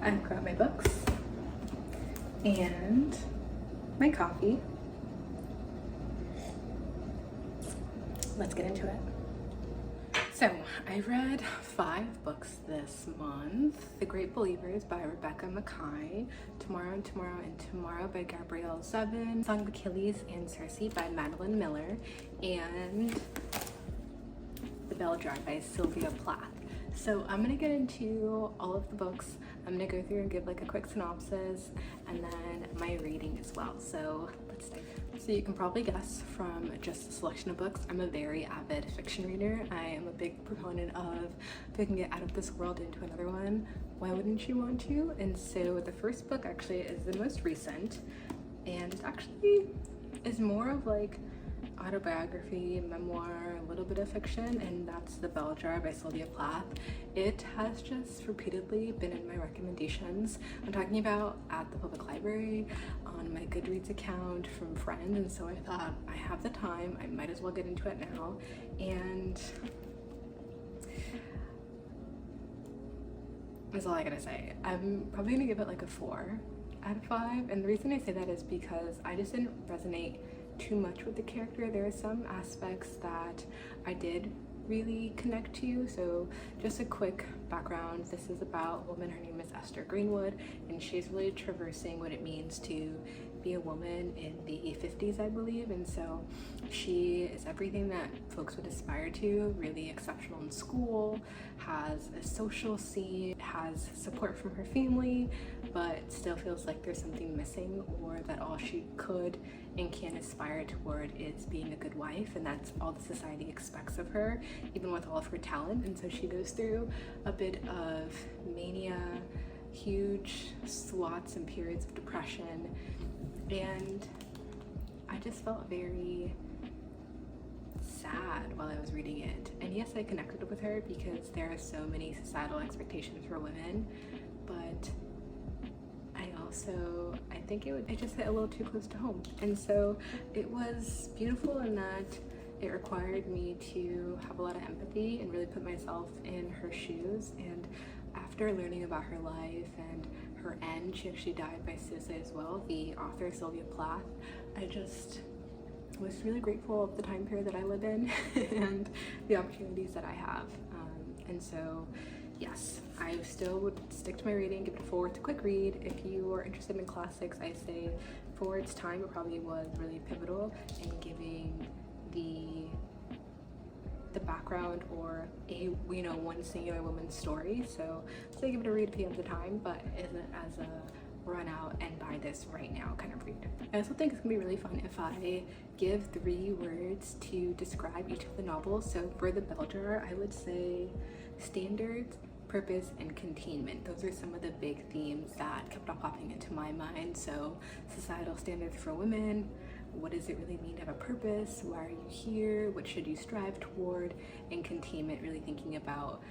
I've got my books and my coffee. Let's get into it. So I read 5 books this month. The Great Believers by Rebecca Makkai, Tomorrow and Tomorrow and Tomorrow by Gabrielle Zevin, Song of Achilles and Cersei by Madeline Miller, and The Bell Jar by Sylvia Plath. So I'm gonna get into all of the books. I'm gonna go through and give like a quick synopsis and then my rating as well. So let's dive in. So you can probably guess from just a selection of books, I'm a very avid fiction reader. I am a big proponent of if I can get out of this world into another one, why wouldn't you want to? And so the first book actually is the most recent, and it actually is more of like autobiography, memoir, a little bit of fiction, and that's The Bell Jar by Sylvia Plath. It has just repeatedly been in my recommendations. I'm talking about at the public library, on my Goodreads account, from friends, and so I thought I have the time, I might as well get into it now. And that's all I gotta say. I'm probably gonna give it like a 4 out of 5, and the reason I say that is because I just didn't resonate too much with the character. There are some aspects that I did really connect to. So just a quick background, this is about a woman, her name is Esther Greenwood, and she's really traversing what it means to be a woman in the 50s, I believe. And so she is everything that folks would aspire to, really exceptional in school, has a social scene, has support from her family, but still feels like there's something missing, or that all she could and can aspire toward is being a good wife, and that's all the society expects of her, even with all of her talent. And so she goes through a bit of mania, huge swaths and periods of depression, and I just felt very sad while I was reading it. And yes, I connected with her because there are so many societal expectations for women, but I think it just hit a little too close to home. And so it was beautiful in that it required me to have a lot of empathy and really put myself in her shoes. And after learning about her life and her end, she actually died by suicide as well, the author Sylvia Plath, I just was really grateful of the time period that I live in and the opportunities that I have. And so yes, I still would stick to my reading, give it a 4. It's a quick read. If you are interested in classics, I say for its time, it probably was really pivotal in giving the background or one singular woman's story. So say give it a read if you have the time, but isn't as a run out and buy this right now kind of read. I also think it's gonna be really fun if I give 3 words to describe each of the novels. So for The Bell Jar, I would say standards, purpose, and containment. Those are some of the big themes that kept on popping into my mind. So societal standards for women, what does it really mean to have a purpose? Why are you here? What should you strive toward? And containment, really thinking about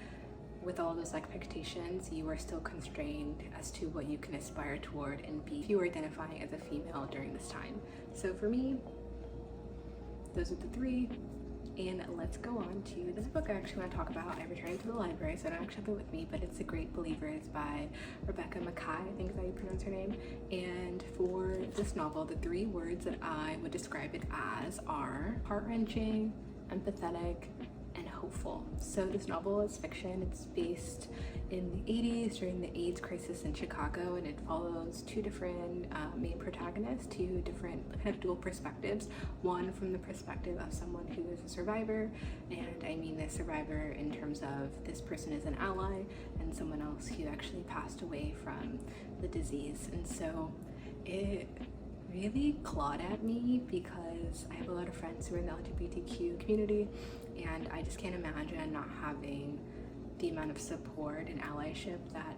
with all those expectations, you are still constrained as to what you can aspire toward and be if you are identifying as a female during this time. So for me, those are the 3. And let's go on to this book I actually want to talk about. I returned to the library, so I don't actually have it with me, but it's The Great Believers by Rebecca Makkai, I think is how you pronounce her name. And for this novel, the 3 words that I would describe it as are heart-wrenching, empathetic, and hopeful. So this novel is fiction. It's based in the 80s during the AIDS crisis in Chicago, and it follows 2 different main protagonists, 2 different kind of dual perspectives. One from the perspective of someone who is a survivor, and I mean this survivor in terms of this person is an ally, and someone else who actually passed away from the disease. And so it really clawed at me because I have a lot of friends who are in the LGBTQ community, and I just can't imagine not having the amount of support and allyship that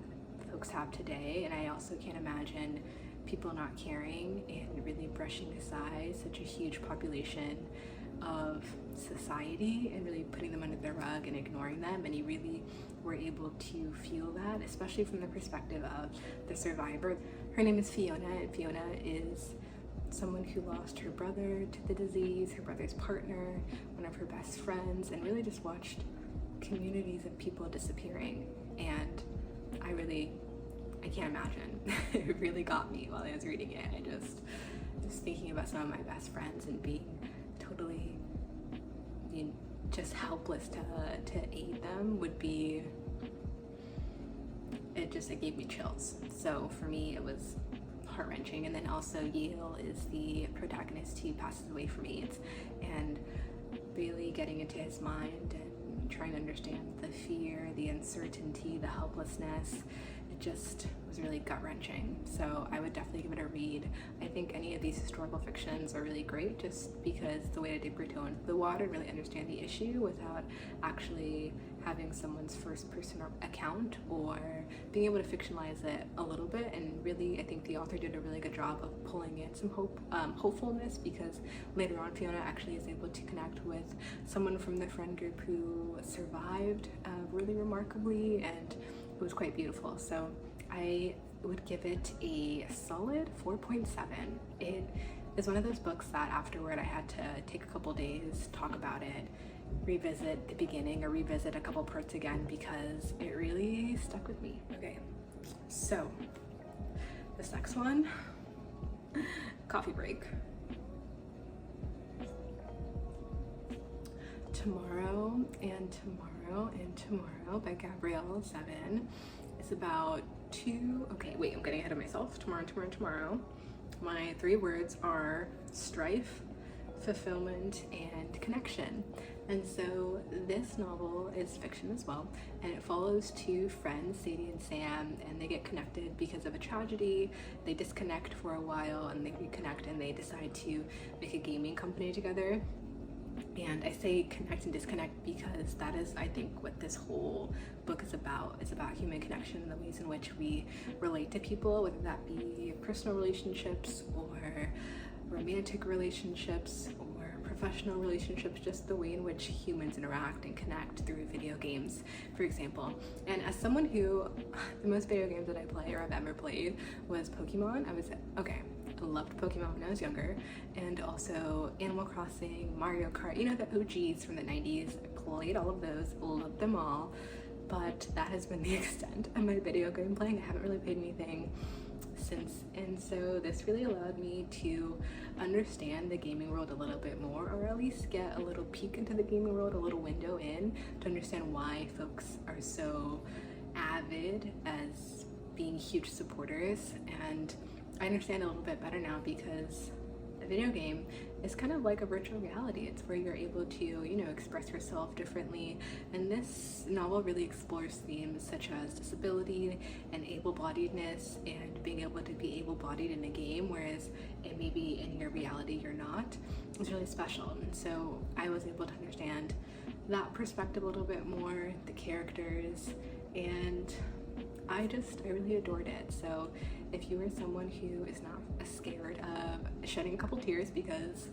folks have today. And I also can't imagine people not caring and really brushing aside such a huge population of society and really putting them under the rug and ignoring them. And you really were able to feel that, especially from the perspective of the survivor. Her name is Fiona, and Fiona is someone who lost her brother to the disease, her brother's partner, one of her best friends, and really just watched communities of people disappearing. And I I can't imagine. It really got me while I was reading it. I just thinking about some of my best friends and being totally, you know, just helpless to aid them would be, it gave me chills. So for me, it was heart-wrenching. And then also Yale is the protagonist who passes away from AIDS, and really getting into his mind and trying to understand the fear, the uncertainty, the helplessness. It just was really gut-wrenching. So I would definitely give it a read. I think any of these historical fictions are really great just because the way that they bring tone the water and really understand the issue without actually having someone's first person account, or being able to fictionalize it a little bit. And really, I think the author did a really good job of pulling in some hopefulness, because later on Fiona actually is able to connect with someone from the friend group who survived really remarkably, and it was quite beautiful. So I would give it a solid 4.7. It is one of those books that afterward I had to take a couple days, talk about it, revisit the beginning or revisit a couple parts again, because it really stuck with me. Okay, so this next one, coffee break. Tomorrow and Tomorrow and Tomorrow by Gabrielle Zevin. It's about okay, wait, I'm getting ahead of myself. Tomorrow and Tomorrow and Tomorrow. My 3 words are strife, fulfillment, and connection. And so this novel is fiction as well, and it follows 2 friends, Sadie and Sam, and they get connected because of a tragedy. They disconnect for a while and they reconnect, and they decide to make a gaming company together. And I say connect and disconnect because that is, I think, what this whole book is about. It's about human connection and the ways in which we relate to people, whether that be personal relationships or romantic relationships or professional relationships, just the way in which humans interact and connect through video games, for example. And as someone who, the most video games that I play or I've ever played was Pokemon. I loved Pokemon when I was younger, and also Animal Crossing, Mario Kart, you know, the OGs from the 90s. I played all of those, loved them all, but that has been the extent of my video game playing. I haven't really played anything since, and so this really allowed me to understand the gaming world a little bit more, or at least get a little peek into the gaming world, a little window in, to understand why folks are so avid as being huge supporters. And I understand a little bit better now, because a video game is kind of like a virtual reality. It's where you're able to, you know, express yourself differently. And this novel really explores themes such as disability and able-bodiedness, and being able to be able-bodied in a game, whereas it may be in your reality you're not. It's really special. And so I was able to understand that perspective a little bit more, the characters, and I really adored it. So if you are someone who is not scared of shedding a couple tears, because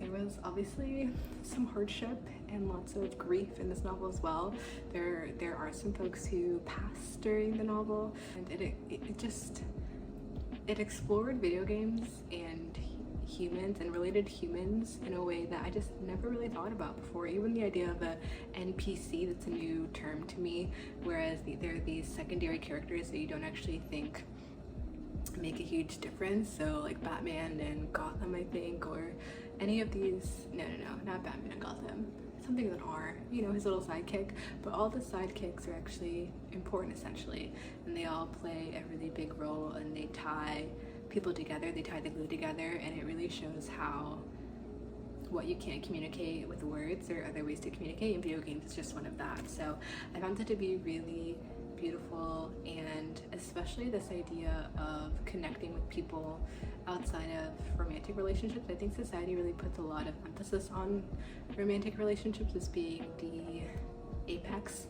there was obviously some hardship and lots of grief in this novel as well. There are some folks who pass during the novel, and it explored video games and humans and related humans in a way that I just never really thought about before. Even the idea of a NPC, that's a new term to me, whereas there are these secondary characters that you don't actually think make a huge difference. So like Batman and Gotham, I think, or any of these, no, not Batman and Gotham, something that are, you know, his little sidekick, but all the sidekicks are actually important essentially, and they all play a really big role, and they tie people together, they tie the glue together, and it really shows how what you can't communicate with words or other ways to communicate in video games is just one of that. So I found it to be really beautiful, and especially this idea of connecting with people outside of romantic relationships. I think society really puts a lot of emphasis on romantic relationships as being the apex,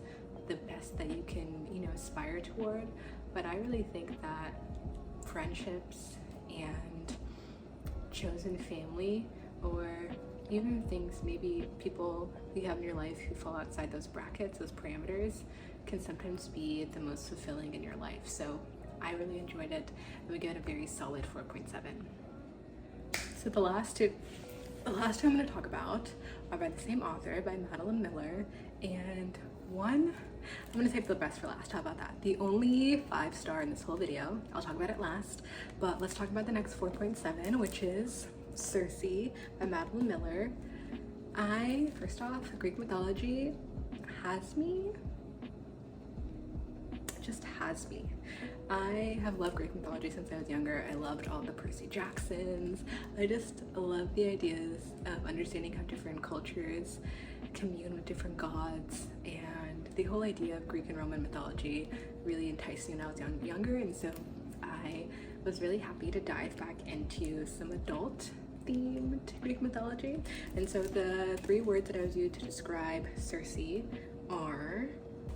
the best that you can, you know, aspire toward, but I really think that friendships and chosen family, or even things, maybe people you have in your life who fall outside those brackets, those parameters, can sometimes be the most fulfilling in your life. So I really enjoyed it. I would give it a very solid 4.7. So the last two I'm going to talk about are by the same author, by Madeline Miller, and one I'm gonna save the best for last. How about that? The only 5-star in this whole video. I'll talk about it last, but let's talk about the next 4.7, which is Cersei by Madeline Miller. First off, Greek mythology has me. It just has me. I have loved Greek mythology since I was younger. I loved all the Percy Jacksons. I just love the ideas of understanding how different cultures commune with different gods, and the whole idea of Greek and Roman mythology really enticed me when I was younger, and so I was really happy to dive back into some adult themed Greek mythology. And so the 3 words that I was used to describe Cersei are,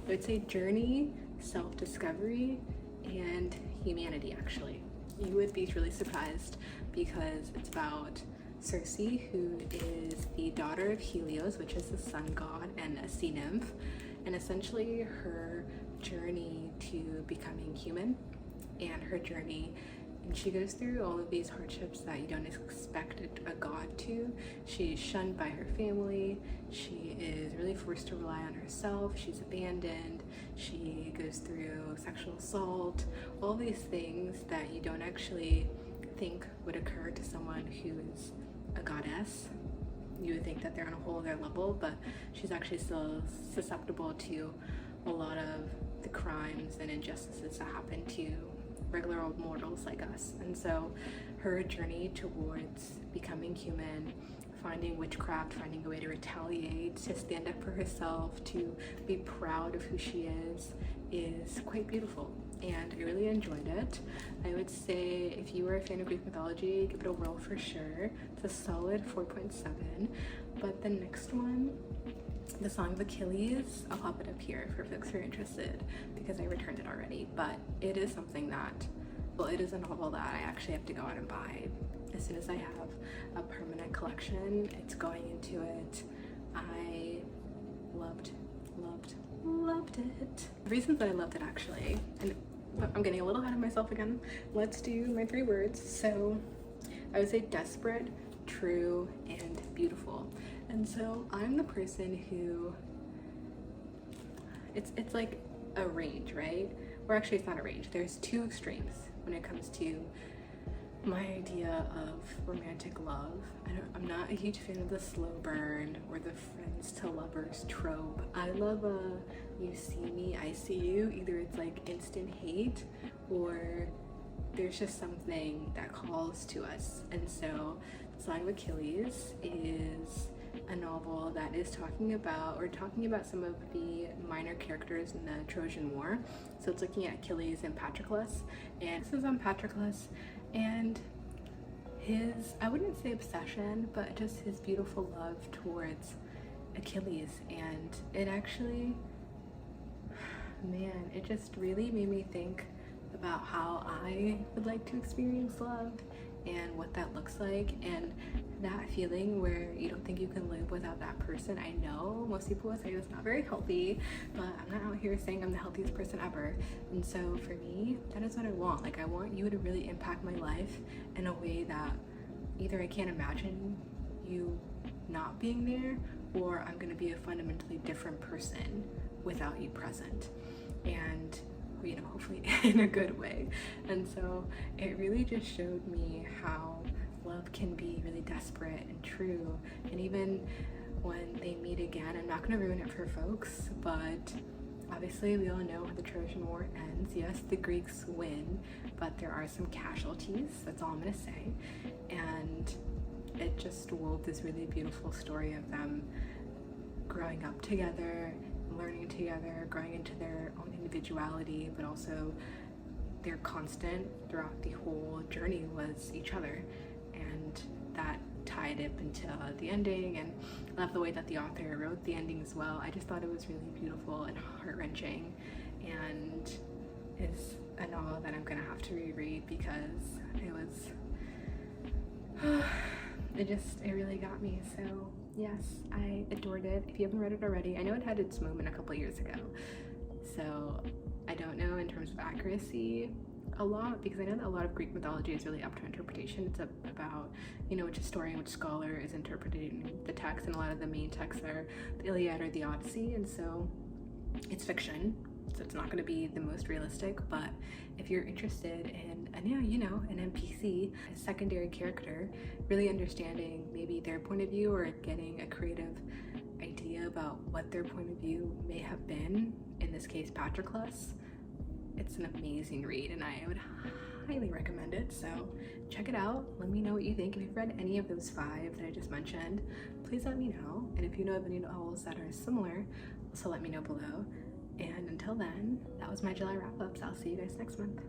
I would say, journey, self-discovery, and humanity. Actually, you would be really surprised because it's about Cersei, who is the daughter of Helios, which is the sun god and a sea nymph, and essentially her journey to becoming human and her journey. And she goes through all of these hardships that you don't expect a god to. She's shunned by her family. She is really forced to rely on herself. She's abandoned. She goes through sexual assault, all these things that you don't actually think would occur to someone who is a goddess. You would think that they're on a whole other level, but she's actually still susceptible to a lot of the crimes and injustices that happen to regular old mortals like us. And so her journey towards becoming human, finding witchcraft, finding a way to retaliate, to stand up for herself, to be proud of who she is quite beautiful. And I really enjoyed it. I would say if you were a fan of Greek mythology, give it a whirl for sure. It's a solid 4.7. But the next one, the Song of Achilles, I'll pop it up here for folks who are interested because I returned it already. But it is something that, well, it is a novel that I actually have to go out and buy as soon as I have a permanent collection. It's going into it. I loved it. The reasons that I loved it, actually, and I'm getting a little ahead of myself again. Let's do my 3 words. So I would say desperate, true, and beautiful. And so I'm the person who, it's like a range, right? Or actually it's not a range. There's 2 extremes when it comes to my idea of romantic love. I'm not a huge fan of the slow burn or the friends to lovers trope. I love a you see me, I see you. Either it's like instant hate or there's just something that calls to us. And so The Song of Achilles is a novel that is talking about some of the minor characters in the Trojan War. So it's looking at Achilles and Patroclus, and this is on Patroclus and his, I wouldn't say obsession, but just his beautiful love towards Achilles. And it actually, man, it just really made me think about how I would like to experience love and what that looks like, and that feeling where you don't think you can live without that person. I know most people would say it's not very healthy, but I'm not out here saying I'm the healthiest person ever. And so for me, that is what I want. Like, I want you to really impact my life in a way that either I can't imagine you not being there, or I'm gonna be a fundamentally different person without you present. And you know, hopefully in a good way. And so it really just showed me how love can be really desperate and true. And even when they meet again, I'm not going to ruin it for folks, but obviously we all know how the Trojan War ends. Yes, the Greeks win, but there are some casualties. That's all I'm going to say. And it just wove this really beautiful story of them growing up together, learning together, growing into their own individuality, but also their constant throughout the whole journey was each other. And that tied up into the ending, and I love the way that the author wrote the ending as well. I just thought it was really beautiful and heart-wrenching, and is a novel that I'm gonna have to reread because it was it really got me. So yes, I adored it. If you haven't read it already, I know it had its moment a couple years ago, so I don't know in terms of accuracy a lot, because I know that a lot of Greek mythology is really up to interpretation. It's about, you know, which historian, which scholar is interpreting the text, and a lot of the main texts are the Iliad or the Odyssey. And so It's fiction, so it's not going to be the most realistic, but if you're interested in an NPC, a secondary character, really understanding maybe their point of view or getting a creative idea about what their point of view may have been, in this case Patroclus, it's an amazing read and I would highly recommend it. So check it out, let me know what you think. If you've read any of those 5 that I just mentioned, please let me know, and if you know of any novels that are similar, also let me know below. And until then, that was my July wrap-ups. I'll see you guys next month.